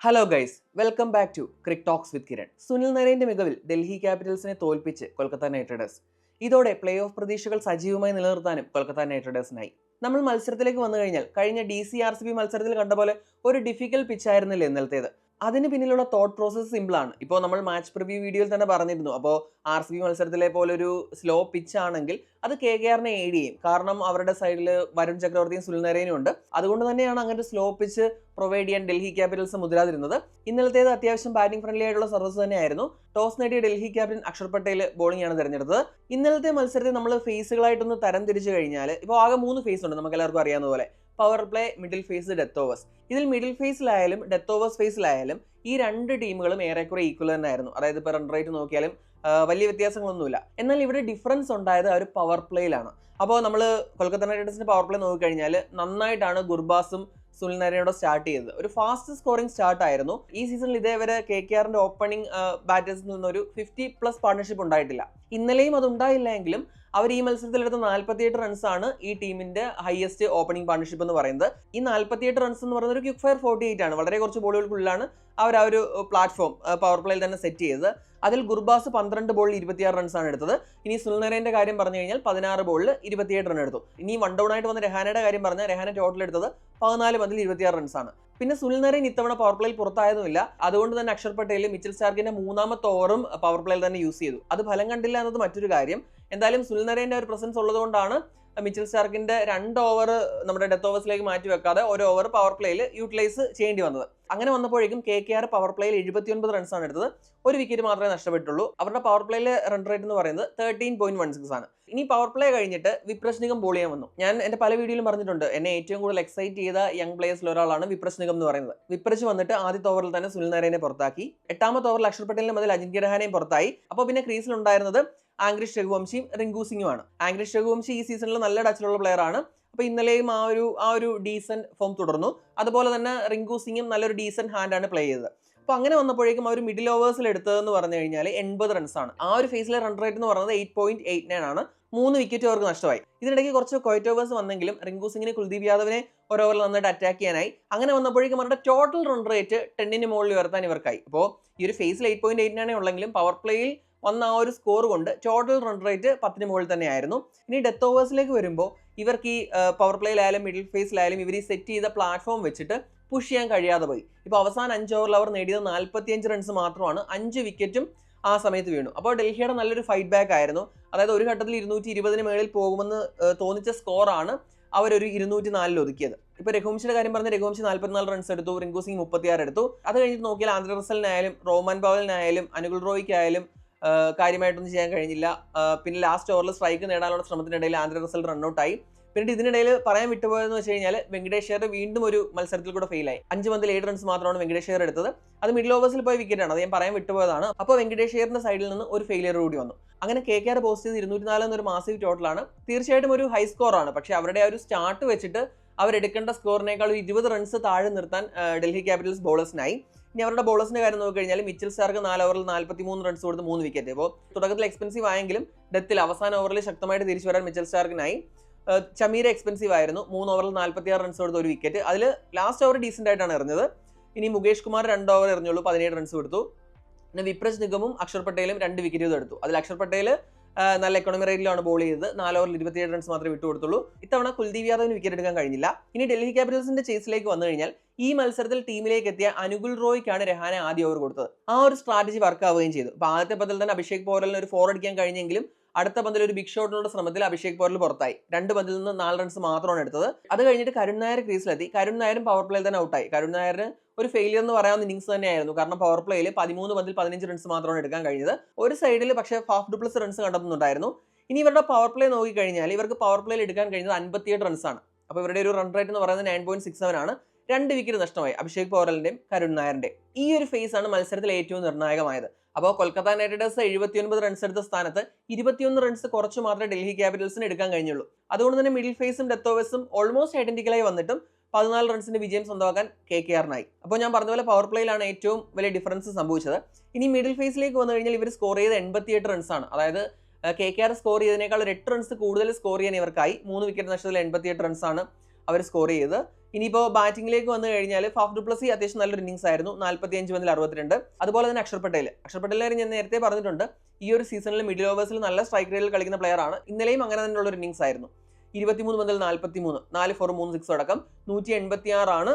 Hello guys, welcome back to cric talks with Kiran. Sunil നരേന്റെ മികവിൽ ഡൽഹി ക്യാപിറ്റൽസിനെ തോൽപ്പിച്ച് കൊൽക്കത്ത നൈറ്റ് റൈഡേഴ്സ്. ഇതോടെ പ്ലേ ഓഫ് പ്രതീക്ഷകൾ സജീവമായി നിലനിർത്താനും കൊൽക്കത്ത നൈറ്റ് റൈഡേഴ്സിനായി. നമ്മൾ മത്സരത്തിലേക്ക് വന്നു കഴിഞ്ഞാൽ കഴിഞ്ഞ DC-RCB മത്സരത്തിൽ കണ്ട പോലെ ഒരു ഡിഫിക്കൽട്ട് പിച്ചായിരുന്നില്ല ഇന്നലത്തേത്. അതിന് പിന്നിലുള്ള തോട്ട് പ്രോസസ് സിമ്പിൾ ആണ്. ഇപ്പോൾ നമ്മൾ മാച്ച് പ്രിവ്യൂ വീഡിയോയിൽ തന്നെ പറഞ്ഞിരുന്നു. അപ്പോൾ RCB മത്സരത്തിലെ പോലൊരു സ്ലോ പിച്ച് ആണെങ്കിൽ അത് KKRനെ എയ്ഡ് ചെയ്യും. കാരണം അവരുടെ സൈഡിൽ വരുൺ ചക്രവർത്തിയും സുനിൽ നരേനും ഉണ്ട്. അതുകൊണ്ട് തന്നെയാണ് അങ്ങനെ സ്ലോ പിച്ച് പ്രൊവൈഡ് ചെയ്യാൻ ഡൽഹി ക്യാപിറ്റൽസ് മുതിരാതിരുന്നത്. ഇന്നലത്തേത് അത്യാവശ്യം ബാറ്റിംഗ് ഫ്രണ്ട്ലി ആയിട്ടുള്ള സർവീസ് തന്നെയായിരുന്നു. ടോസ് നേടിയ ഡൽഹി ക്യാപ്റ്റൻ അക്ഷർ പട്ടേൽ ബോളിംഗ് ആണ് തിരഞ്ഞെടുത്തത്. ഇന്നലത്തെ മത്സരത്തിൽ നമ്മൾ ഫേസുകളായിട്ടൊന്ന് തരം തിരിച്ചു കഴിഞ്ഞാൽ ഇപ്പോൾ ആകെ 3 ഫേസ് ഉണ്ട്, നമുക്ക് എല്ലാവർക്കും അറിയാവുന്ന പോലെ. Power play, middle phase, death overs. ഇതിൽ മിഡിൽ ഫേസിലായാലും ഡെത്ത് ഓവേഴ്സ് ഫേസിലായാലും ഈ രണ്ട് ടീമുകളും ഏറെക്കുറെ ഈക്വൽ തന്നെയായിരുന്നു. അതായത് ഇപ്പോൾ റൺ റേറ്റ് നോക്കിയാലും വലിയ വ്യത്യാസങ്ങളൊന്നുമില്ല. എന്നാൽ ഇവിടെ ഡിഫറൻസ് ഉണ്ടായത് ആ ഒരു പവർ പ്ലേയിലാണ്. അപ്പോൾ നമ്മൾ കൊൽക്കത്ത നൈറ്റ് റൈഡേഴ്സിന്റെ പവർ പ്ലേ നോക്കിക്കഴിഞ്ഞാൽ നന്നായിട്ടാണ് ഗുർബാസും സുനിൽ നരേനോട് സ്റ്റാർട്ട് ചെയ്തത്. ഒരു ഫാസ്റ്റ് സ്കോറിംഗ് സ്റ്റാർട്ട് ആയിരുന്നു. ഈ സീസണിൽ ഇതേവരെ KKRന്റെ ഓപ്പണിംഗ് ബാറ്റേഴ്സിൽ നിന്നൊരു 50+ പാർട്ണർഷിപ്പ് ഉണ്ടായിട്ടില്ല. ഇന്നലെയും അത് ഉണ്ടായില്ല എങ്കിലും അവർ ഈ മത്സരത്തിലെടുത്ത 48 റൺസാണ് ഈ ടീമിന്റെ ഹയസ്റ്റ് ഓപ്പണിംഗ് പാർട്ണർഷിപ്പ് എന്ന് പറയുന്നത്. ഈ 48 റൺസ് എന്ന് പറയുന്നത് ഒരു ക്വിക്ക് ഫയർ 48 ആണ്. വളരെ കുറച്ച് ബോളുകൾക്കുള്ളിലാണ് അവർ ആ ഒരു പ്ലാറ്റ്ഫോം പവർ പ്ലേയിൽ തന്നെ സെറ്റ് ചെയ്തത്. അതിൽ ഗുർബാസ് 12 ബോളിൽ 26 റൺസാണ് എടുത്തത്. ഇനി സുനിൽ നരേന്റെ കാര്യം പറഞ്ഞു കഴിഞ്ഞാൽ 16 ബോളിൽ 27 റൺ എടുത്തു. ഇനി വൺ ഡൗൺ ആയിട്ട് വന്ന രഹാനയുടെ കാര്യം പറഞ്ഞാൽ രഹാന ടോട്ടൽ എടുത്തത് 14 പന്തിൽ 26 റൺസാണ്. പിന്നെ സുനിൽ നരേൻ ഇത്തവണ പവർ പ്ലേയിൽ പുറത്തായതുമില്ല. അതുകൊണ്ട് തന്നെ അക്ഷർ പട്ടേൽ മിച്ചൽ സ്റ്റാർക്കിന്റെ 3ാമത്തെ ഓവറും പവർ പ്ലേയിൽ തന്നെ യൂസ് ചെയ്തു. അത് ഫലം കണ്ടില്ല എന്നത് മറ്റൊരു കാര്യം. എന്തായാലും സുനിൽ നരേന്റെ ഒരു പ്രസൻസ് ഉള്ളതുകൊണ്ടാണ് മിച്ചൽ സ്റ്റാർക്കിന്റെ 2 ഓവർ നമ്മുടെ ഡെത്ത് ഓവേഴ്സിലേക്ക് മാറ്റി വെക്കാതെ ഒരു ഓവർ പവർ പ്ലേയിൽ യൂട്ടിലൈസ് ചെയ്യേണ്ടി വന്നത്. അങ്ങനെ വന്നപ്പോഴേക്കും KKR പവർ പ്ലേയിൽ 79 റൺസാണ് എടുത്തത്. ഒരു വിക്കറ്റ് മാത്രമേ നഷ്ടപ്പെട്ടുള്ളൂ. അവരുടെ പവർ പ്ലേയിലെ റൺ റേറ്റ് എന്ന് പറയുന്നത് 13.16 ആണ്. ഇനി പവർ പ്ലേ കഴിഞ്ഞിട്ട് വിപ്രശ് നിഗം ബോൾ ചെയ്യാൻ വന്നു. ഞാൻ എന്റെ പല വീഡിയോയിലും പറഞ്ഞിട്ടുണ്ട്, എന്നെ ഏറ്റവും കൂടുതൽ എക്സൈറ്റ് ചെയ്ത യങ് പ്ലേയേഴ്സിൽ ഒരാളാണ് വിപ്രശ് നിഗം എന്ന് പറയുന്നത്. വിപ്രശ് വന്നിട്ട് ആദ്യത്തെ ഓവറിൽ തന്നെ സുനിൽ നരേനെ പുറത്താക്കി. 8ാമത്തെ ഓവറിൽ അക്ഷർ പട്ടേലിന്റെ ബദൽ അജിങ്ക്യ രഹാനെയും പുറത്തായി. അപ്പോൾ പിന്നെ ക്രീസിൽ ഉണ്ടായിരുന്നത് ആംഗ്രിഷ് രഘുവംശിയും റിങ്കു സിംഗുമാണ്. ആംഗ്രിഷ് രഘുവംശി ഈ സീസണിൽ നല്ല ടച്ചിലുള്ള പ്ലെയർ ആണ്. അപ്പോൾ ഇന്നലെയും ആ ഒരു ഡീസന്റ് ഫോം തുടർന്നു. അതുപോലെ തന്നെ റിങ്കു സിംഗും നല്ലൊരു ഡീസന്റ് ഹാൻഡ് ആണ് പ്ലേ ചെയ്തത്. അപ്പോൾ അങ്ങനെ വന്നപ്പോഴേക്കും അവർ മിഡിൽ ഓവേഴ്സിൽ എടുത്തതെന്ന് പറഞ്ഞു കഴിഞ്ഞാൽ 80 റൺസാണ്. ആ ഒരു ഫേസിലെ റൺ റേറ്റ് എന്ന് പറയുന്നത് 8.89 ആണ്. 3 വിക്കറ്റ് അവർക്ക് നഷ്ടമായി. ഇതിനിടയ്ക്ക് കുറച്ച് ക്വയറ്റ് ഓവേഴ്സ് വന്നെങ്കിലും റിങ്കു സിംഗിന് കുൽദീപ് യാദവിനെ ഒരു ഓവറിൽ നന്നായിട്ട് അറ്റാക്ക് ചെയ്യാനായി. അങ്ങനെ വന്നപ്പോഴേക്കും അവരുടെ ടോട്ടൽ റൺ റേറ്റ് 10ന് മുകളിൽ ഉയർത്താൻ ഇവർക്കായി. അപ്പോൾ ഈ ഒരു ഫേസിൽ 8.89 ഉള്ളെങ്കിലും പവർ പ്ലേയിൽ വന്ന ആ ഒരു സ്കോർ കൊണ്ട് ടോട്ടൽ റൺ റേറ്റ് 10ന് മുകളിൽ തന്നെയായിരുന്നു. ഇനി ഡെത്ത് ഓവേഴ്സിലേക്ക് വരുമ്പോൾ ഇവർക്ക് ഈ പവർ പ്ലേയിലായാലും മിഡിൽ ഫേസിലായാലും ഇവർ ഈ സെറ്റ് ചെയ്ത പ്ലാറ്റ്ഫോം വെച്ചിട്ട് പുഷ് ചെയ്യാൻ കഴിയാതെ പോയി. ഇപ്പോൾ അവസാന 5 ഓവറിൽ അവർ നേടിയത് 45 റൺസ് മാത്രമാണ്. 5 വിക്കറ്റും ആ സമയത്ത് വീണു. അപ്പോൾ ഡൽഹിയുടെ നല്ലൊരു ഫൈറ്റ് ബാക്ക് ആയിരുന്നു. അതായത് ഒരു ഘട്ടത്തിൽ 220ന് മേളിൽ പോകുമെന്ന് തോന്നിച്ച സ്കോറാണ് അവരൊരു 204 ഒതുക്കിയത്. ഇപ്പോൾ രഘുവംശിയുടെ കാര്യം പറഞ്ഞാൽ രഘുവംശി 44 റൺസ് എടുത്തു, റിങ്കു സിംഗ് 36 എടുത്തു. അത് കഴിഞ്ഞിട്ട് നോക്കിയാൽ ആന്ധ്ര റസലിനായാലും റോമാൻ പവലിനായാലും അനുകുൽ റോയ്ക്കായാലും കാര്യമായിട്ടൊന്നും ചെയ്യാൻ കഴിഞ്ഞില്ല. പിന്നെ ലാസ്റ്റ് ഓവറിൽ സ്ട്രൈക്ക് നേടാനുള്ള ശ്രമത്തിനിടയിൽ ആന്ധ്ര റസൽ റൺഔട്ടായി. പിന്നീട് ഇതിനിടയിൽ പറയാൻ വിട്ടുപോയതെന്ന് വെച്ച് കഴിഞ്ഞാൽ വെങ്കടേഷ് അയ്യർ വീണ്ടും ഒരു മത്സരത്തിൽ കൂടെ ഫെയിലായി. 5 പന്തിൽ 7 റൺസ് മാത്രമാണ് വെങ്കടേഷ് അയ്യർ എടുത്തത്. അത് മിഡിൽ ഓവേഴ്സിൽ പോയ വിക്കറ്റാണ്, അത് ഞാൻ പറയാൻ വിട്ടുപോയതാണ്. അപ്പോൾ വെങ്കടേഷ് അയ്യറിന്റെ സൈഡിൽ നിന്ന് ഒരു ഫെയിലിയർ കൂടി വന്നു. അങ്ങനെ KKR പോസ്റ്റ് ചെയ്ത് 204 എന്നൊരു മാസീവ് ടോട്ടലാണ്. തീർച്ചയായിട്ടും ഒരു ഹൈ സ്കോർ ആണ്. പക്ഷേ അവരുടെ ആ ഒരു സ്റ്റാർട്ട് വെച്ചിട്ട് അവരെടുക്കേണ്ട സ്കോറിനേക്കാൾ 20 റൺസ് താഴെ നിർത്താൻ ഡൽഹി ക്യാപിറ്റൽസ് ബോളേഴ്സിനായി. ഇനി അവരുടെ ബോളേഴ്സിന്റെ കാര്യം നോക്കിക്കഴിഞ്ഞാൽ മിച്ചൽ സ്റ്റാർക്ക് 4 ഓവറിൽ 43 റൺസ് കൊടുത്ത് 3 വിക്കറ്റ്. അപ്പോൾ തുടക്കത്തിൽ എക്സ്പെൻസീവ് ആയെങ്കിലും ഡെത്തിൽ അവസാന ഓവറിൽ ശക്തമായിട്ട് തിരിച്ചു വരാൻ മിച്ചൽ സ്റ്റാർക്കിനായി. ചമീര എക്സ്പെൻസീവ് ആയിരുന്നു. 3 ഓവറിൽ 46 റൺസ് കൊടുത്ത് 1 വിക്കറ്റ്. അതിൽ ലാസ്റ്റ് ഓവർ ഡീസെന്റ് ആയിട്ടാണ് എറിഞ്ഞത്. ഇനി മുകേഷ് കുമാർ 2 ഓവർ എറിഞ്ഞുള്ളൂ, 17 റൺസ് കൊടുത്തു. പിന്നെ വിപ്രശ് നിഗമും അക്ഷർ പട്ടേലും 2 വിക്കറ്റ് വീതം എടുത്തു. അതിൽ അക്ഷർ പട്ടേൽ നല്ല എക്കോണമി റേറ്റിലാണ് ബോൾ ചെയ്തത്. 4 ഓവറിൽ 27 റൺസ് മാത്രമേ വിട്ടുകൊടുത്തുള്ളൂ. ഇത്തവണ കുൽദീപ് യാദവിന് വിക്കറ്റ് എടുക്കാൻ കഴിഞ്ഞില്ല. ഇനി ഡൽഹി ക്യാപിറ്റൽസിന്റെ ചേസിലേക്ക് വന്നു കഴിഞ്ഞാൽ ഈ മത്സരത്തിൽ ടീമിലേക്ക് എത്തിയ അനുകുൽ റോയ്ക്കാണ് രഹാനെ ആദ്യ ഓവർ കൊടുത്തത്. ആ ഒരു സ്ട്രാറ്റജി വർക്ക് ആവുകയും ചെയ്തു. അപ്പോൾ ആദ്യത്തെ പന്തിൽ തന്നെ അഭിഷേക് പോരലിന് ഒരു 4 അടിക്കാൻ കഴിഞ്ഞെങ്കിലും അടുത്ത പന്തിൽ ഒരു ബിഗ് ഷോട്ടിനുള്ള ശ്രമത്തിൽ അഭിഷേക് പോരൽ പുറത്തായി. 2 പന്തിൽ നിന്ന് 4 റൺസ് മാത്രമാണ് എടുത്തത്. അത് കഴിഞ്ഞിട്ട് കരുൺ നായർ ക്രീസിലെത്തി. കരുൺ നായരും പവർ പ്ലേയിൽ തന്നെ ഔട്ടായി. കരുൺ നായറിന് ഒരു ഫെയിലിയർ എന്ന് പറയാവുന്ന ഇന്നിംഗ്സ് തന്നെയായിരുന്നു. കാരണം പവർ പ്ലേയിൽ 13 പന്തിൽ 15 റൺസ് മാത്രമാണ് എടുക്കാൻ കഴിഞ്ഞത്. ഒരു സൈഡിൽ പക്ഷേ ഹാഫ് ഡുപ്ലസ് റൺസ് കണ്ടെത്തുന്നുണ്ടായിരുന്നു. ഇനി ഇവരുടെ പവർ പ്ലേ നോക്കിക്കഴിഞ്ഞാൽ ഇവർക്ക് പവർ പ്ലേയിൽ എടുക്കാൻ കഴിഞ്ഞത് 58 റൺസാണ്. അപ്പോൾ ഇവരുടെ ഒരു റൺ റേറ്റ് എന്ന് പറയുന്നത് 9.67 ആണ്. 2 വിക്കറ്റ് നഷ്ടമായി അഭിഷേക് പോരലിന്റെയും കരുൺ നായറിന്റെയും. ഈ ഒരു ഫേസ് ആണ് മത്സരത്തിൽ ഏറ്റവും നിർണായകമായത്. അപ്പോൾ കൊൽക്കത്ത നൈറ്റ് റൈഡേഴ്സ് 79 റൺസ് എടുത്ത സ്ഥാനത്ത് 21 റൺസ് കുറച്ച് മാത്രമേ ഡൽഹി ക്യാപിറ്റൽസിന് എടുക്കാൻ കഴിഞ്ഞുള്ളൂ. അതുകൊണ്ട് തന്നെ മിഡിൽ ഫേസും ഡെത്ത് ഓവേഴ്സും ഓൾമോസ്റ്റ് ഐഡന്റിക്കലായി വന്നിട്ടും 14 റൺസിന്റെ വിജയം സ്വന്തമാക്കാൻ KKRനായി. അപ്പോൾ ഞാൻ പറഞ്ഞ പോലെ പവർ പ്ലേയിലാണ് ഏറ്റവും വലിയ ഡിഫറൻസ് സംഭവിച്ചത്. ഇനി മിഡിൽ ഫേസിലേക്ക് വന്നു കഴിഞ്ഞാൽ ഇവർ സ്കോർ ചെയ്ത് 88 റൺസാണ്. അതായത് KKR സ്കോർ ചെയ്തതിനേക്കാൾ 8 റൺസ് കൂടുതൽ സ്കോർ ചെയ്യാൻ ഇവർക്കായി. 3 വിക്കറ്റ് നഷ്ടത്തിൽ 88 റൺസാണ് അവർ സ്കോർ ചെയ്തത്. ഇനിയിപ്പോൾ ബാറ്റിംഗിലേക്ക് വന്നു കഴിഞ്ഞാൽ ഫാഫ് ഡുപ്ലസി അത്യാവശ്യം നല്ലൊരു ഇന്നിംഗ്സ് ആയിരുന്നു, 45-62. അതുപോലെ തന്നെ അക്ഷർ പട്ടേൽ ഞാൻ നേരത്തെ പറഞ്ഞിട്ടുണ്ട്, ഈ ഒരു സീസണിൽ മിഡിൽ ഓവേഴ്സിൽ നല്ല സ്ട്രൈക്ക് റേറ്റിൽ കളിക്കുന്ന പ്ലെയർ ആണ്. ഇന്നലെയും അങ്ങനെ തന്നെയുള്ള ഒരു ഇന്നിംഗ്സ് ആയിരുന്നു. 23-43, 4 4 3 6 അടക്കം 186 ആണ്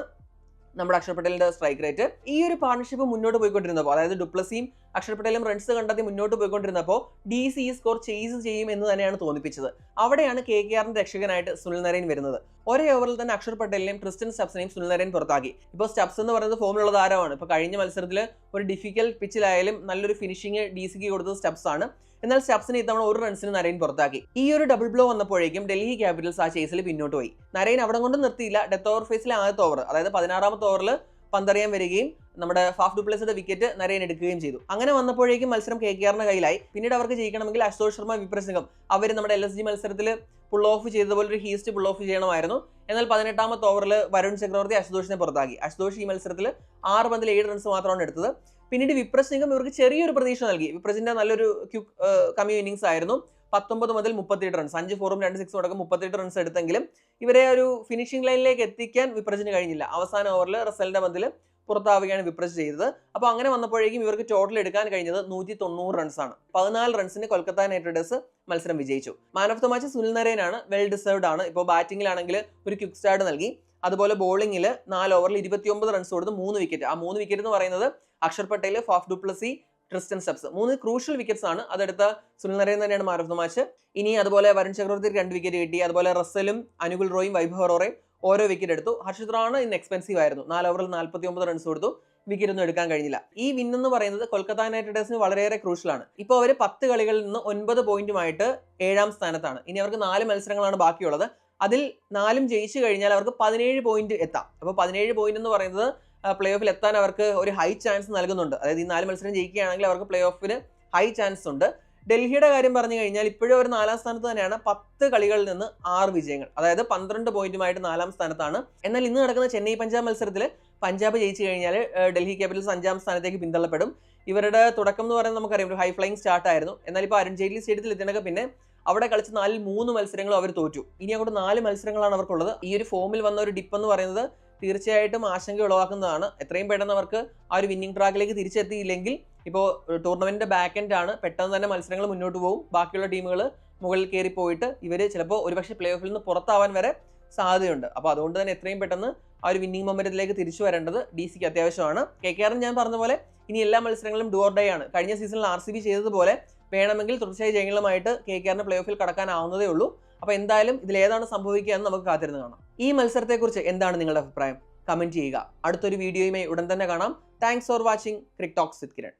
നമ്മുടെ അക്ഷർ പട്ടേലിന്റെ സ്ട്രൈക്ക് റേറ്റ്. ഈ ഒരു പാർട്ണർഷിപ്പ് മുന്നോട്ട് പോയിക്കൊണ്ടിരുന്നപ്പോൾ, അതായത് ഡുപ്ലസിയും അക്ഷർ പട്ടേലും റൺസ് കണ്ടെത്തി മുന്നോട്ട് പോയിക്കൊണ്ടിരുന്നപ്പോൾ DC ഈ സ്കോർ ചേസ് ചെയ്യും എന്ന് തന്നെയാണ് തോന്നിപ്പിച്ചത്. അവിടെയാണ് KKRന്റെ രക്ഷകനായിട്ട് സുനിൽ നരൈൻ വരുന്നത്. ഒരേ ഓവറിൽ തന്നെ അക്ഷർ പട്ടേലിനെയും ക്രിസ്റ്റൻ സ്റ്റബ്സിനെയും സുനിൽ നരൈൻ പുറത്താക്കി. ഇപ്പോൾ സ്റ്റബ്സ് എന്ന് പറയുന്നത് ഫോമിലുള്ള താരമാണ്. ഇപ്പോൾ കഴിഞ്ഞ മത്സരത്തിൽ ഒരു ഡിഫിക്കൽട്ട് പിച്ചിലായാലും നല്ലൊരു ഫിനിഷിംഗ് DCക്ക് കൊടുത്തത് സ്റ്റബ്സ് ആണ്. എന്നാൽ സ്റ്റബ്സിനെ ഇത്തവണ ഒരു റൺസിന് നരൈൻ പുറത്താക്കി. ഈ ഒരു ഡബിൾ ബ്ലോ വന്നപ്പോഴേക്കും ഡൽഹി ക്യാപിറ്റൽസ് ആ ചേസിൽ പിന്നോട്ട് പോയി. നരൈൻ അവിടെ കൊണ്ട് നിർത്തിയില്ല. ഡെത്ത് ഓവർ ഫേസിലെ ആദ്യത്തെ ഓവർ, അതായത് 16ാമത്തെ ഓവറിൽ പന്തറിയാൻ വരികയും നമ്മുടെ ഫാഫ് ഡുപ്ലസിയുടെ വിക്കറ്റ് നരൈൻ എടുക്കുകയും ചെയ്തു. അങ്ങനെ വന്നപ്പോഴേക്കും മത്സരം KKRന്റെ കയ്യിലായി. പിന്നീട് അവർക്ക് ജയിക്കണമെങ്കിൽ അശുതോഷ് ശർമ്മ, വിപ്രജ് നിഗം അവർ നമ്മുടെ LSG മത്സരത്തിൽ പുൾ ഓഫ് ചെയ്തതുപോലെ ഒരു ഹീസ്റ്റ് പുൾ ഓഫ് ചെയ്യണമായിരുന്നു. എന്നാൽ 18ാമത്തെ ഓവറിൽ വരുൺ ചക്രവർത്തി അശുതോഷിനെ പുറത്താക്കി. അശുതോഷ് ഈ മത്സരത്തിൽ 6 പന്തിൽ 7 റൺസ് മാത്രമാണ് എടുത്തത്. പിന്നീട് വിപ്രജ് നിഗം ഇവർക്ക് ചെറിയൊരു പ്രതീക്ഷ നൽകി. വിപ്രജിന്റെ നല്ലൊരു ക്വിക്ക് കമ്മ്യൂ ഇന്നിംഗ്സ് ആയിരുന്നു. 19-38 റൺസ്, 5 4 2 6 അടക്കം 38 റൺസ് എടുത്തെങ്കിലും ഇവരെ ഒരു ഫിനിഷിംഗ് ലൈനിലേക്ക് എത്തിക്കാൻ വിപ്രജിന് കഴിഞ്ഞില്ല. അവസാന ഓവറിൽ റസലിന്റെ പന്തിൽ പുറത്താവുകയാണ് വിപ്രജ് ചെയ്തത്. അപ്പോൾ അങ്ങനെ വന്നപ്പോഴേക്കും ഇവർക്ക് ടോട്ടൽ എടുക്കാൻ കഴിഞ്ഞത് 190 റൺസാണ്. 14 റൺസിന് കൊൽക്കത്ത നൈറ്റ് റൈഡേഴ്സ് മത്സരം വിജയിച്ചു. Man of the match Sunil Narine ആണ്, വെൽ ഡിസേർവ്ഡ് ആണ്. ഇപ്പോൾ ബാറ്റിംഗിലാണെങ്കിൽ ഒരു ക്വിക്ക് സ്റ്റാർട്ട് നൽകി. അതുപോലെ ബോളിംഗിൽ 4 ഓവറിൽ 29 റൺസ് കൊടുത്ത് 3 വിക്കറ്റ്. ആ 3 വിക്കറ്റ് എന്ന് പറയുന്നത് Axar Patel, Faf du Plessis, Tristan Stubbs, 3 crucial wickets ആണ്. അതെടുത്ത സുനിൽ നരൈൻ തന്നെയാണ് മാൻ ഓഫ് ദ മാച്ച്. ഇനി അതുപോലെ വരുൺ ചക്രവർത്തിക്ക് 2 വിക്കറ്റ് കിട്ടി. അതുപോലെ റസലും അനുകുൽ റോയും വൈഭവ് അറോറയും ഓരോ വിക്കറ്റ് എടുത്തു. ഹർഷിത് റാണ ഇന്ന് എക്സ്പെൻസീവ് ആയിരുന്നു. 4 ഓവറിൽ 49 റൺസ് കൊടുത്തു, വിക്കറ്റ് ഒന്നും എടുക്കാൻ കഴിഞ്ഞില്ല. ഈ വിൻ എന്ന് പറയുന്നത് കൊൽക്കത്ത നൈറ്റ് റൈഡേഴ്സിന് വളരെയേറെ ക്രൂഷ്യലാണ്. ഇപ്പോൾ അവർ 10 കളികളിൽ നിന്ന് 9 പോയിന്റുമായിട്ട് 7ാം സ്ഥാനത്താണ്. ഇനി അവർക്ക് 4 മത്സരങ്ങളാണ് ബാക്കിയുള്ളത്. അതിൽ 4 ജയിച്ചു കഴിഞ്ഞാൽ അവർക്ക് 17 പോയിന്റ് എത്താം. അപ്പോൾ 17 പോയിന്റ് എന്ന് പറയുന്നത് പ്ലേ ഓഫിൽ എത്താൻ അവർക്ക് ഒരു ഹൈ ചാൻസ് നൽകുന്നുണ്ട്. അതായത് ഈ 4 മത്സരം ജയിക്കുകയാണെങ്കിൽ അവർക്ക് പ്ലേ ഓഫിന് ഹൈ ചാൻസ് ഉണ്ട്. ഡൽഹിയുടെ കാര്യം പറഞ്ഞു കഴിഞ്ഞാൽ ഇപ്പോഴും അവർ 4ാം സ്ഥാനത്ത് തന്നെയാണ്. 10 കളികളിൽ നിന്ന് 6 വിജയങ്ങൾ, അതായത് 12 പോയിന്റുമായിട്ട് 4ാം സ്ഥാനത്താണ്. എന്നാൽ ഇന്ന് നടക്കുന്ന ചെന്നൈ പഞ്ചാബ് മത്സരത്തിൽ പഞ്ചാബ് ജയിച്ചു കഴിഞ്ഞാൽ ഡൽഹി ക്യാപിറ്റൽസ് 5ാം സ്ഥാനത്തേക്ക് പിന്തള്ളപ്പെടും. ഇവരുടെ തുടക്കം എന്ന് പറയുന്നത് നമുക്കറിയാം, ഒരു ഹൈ ഫ്ലൈയിങ് സ്റ്റാർട്ട് ആയിരുന്നു. എന്നാൽ ഇപ്പോൾ അരുൺ ജെയ്റ്റ്ലി സ്റ്റേഡിയത്തിൽ എത്തിയതൊക്കെ പിന്നെ അവിടെ കളിച്ച 3 മത്സരങ്ങളും അവർ തോറ്റു. ഇനി അങ്ങോട്ട് 4 മത്സരങ്ങളാണ് അവർക്കുള്ളത്. ഈ ഒരു ഫോമിൽ വന്ന ഒരു ഡിപ്പ് എന്ന് പറയുന്നത് തീർച്ചയായിട്ടും ആശങ്ക ഉളവാക്കുന്നതാണ്. എത്രയും പെട്ടെന്ന് അവർക്ക് ആ ഒരു വിന്നിംഗ് ട്രാക്കിലേക്ക് തിരിച്ചെത്തിയില്ലെങ്കിൽ ഇപ്പോൾ ടൂർണമെന്റിന്റെ ബാക്ക് എൻഡ് ആണ്, പെട്ടെന്ന് തന്നെ മത്സരങ്ങൾ മുന്നോട്ട് പോകും. ബാക്കിയുള്ള ടീമുകൾ മുകളിൽ കയറി പോയിട്ട് ഇവർ ചിലപ്പോൾ ഒരുപക്ഷെ പ്ലേ ഓഫിൽ നിന്ന് പുറത്താവാൻ വരെ സാധ്യതയുണ്ട്. അപ്പോൾ അതുകൊണ്ട് തന്നെ എത്രയും പെട്ടെന്ന് ആ ഒരു വിന്നിംഗ് മൊമെന്റത്തിലേക്ക് തിരിച്ചു വരേണ്ടത് DCക്ക് അത്യാവശ്യമാണ്. KKR ഞാൻ പറഞ്ഞ പോലെ ഇനി എല്ലാ മത്സരങ്ങളും ഡു ഓർ ഡൈ ആണ്. കഴിഞ്ഞ സീസണിൽ RCB ചെയ്തതുപോലെ വേണമെങ്കിൽ തുടർച്ചയായ ജയങ്ങളുമായിട്ട് KKRന് പ്ലേ ഓഫിൽ കടക്കാനാവുന്നതേ ഉള്ളൂ. അപ്പോൾ എന്തായാലും ഇതിലേതാണ് സംഭവിക്കുക എന്ന് നമുക്ക് കാത്തിരുന്ന് കാണാം. ഈ മത്സരത്തെക്കുറിച്ച് എന്താണ് നിങ്ങളുടെ അഭിപ്രായം? കമന്റ് ചെയ്യുക. അടുത്തൊരു വീഡിയോയുമായി ഉടൻ തന്നെ കാണാം. Thanks for watching Crick Talks with Kiran.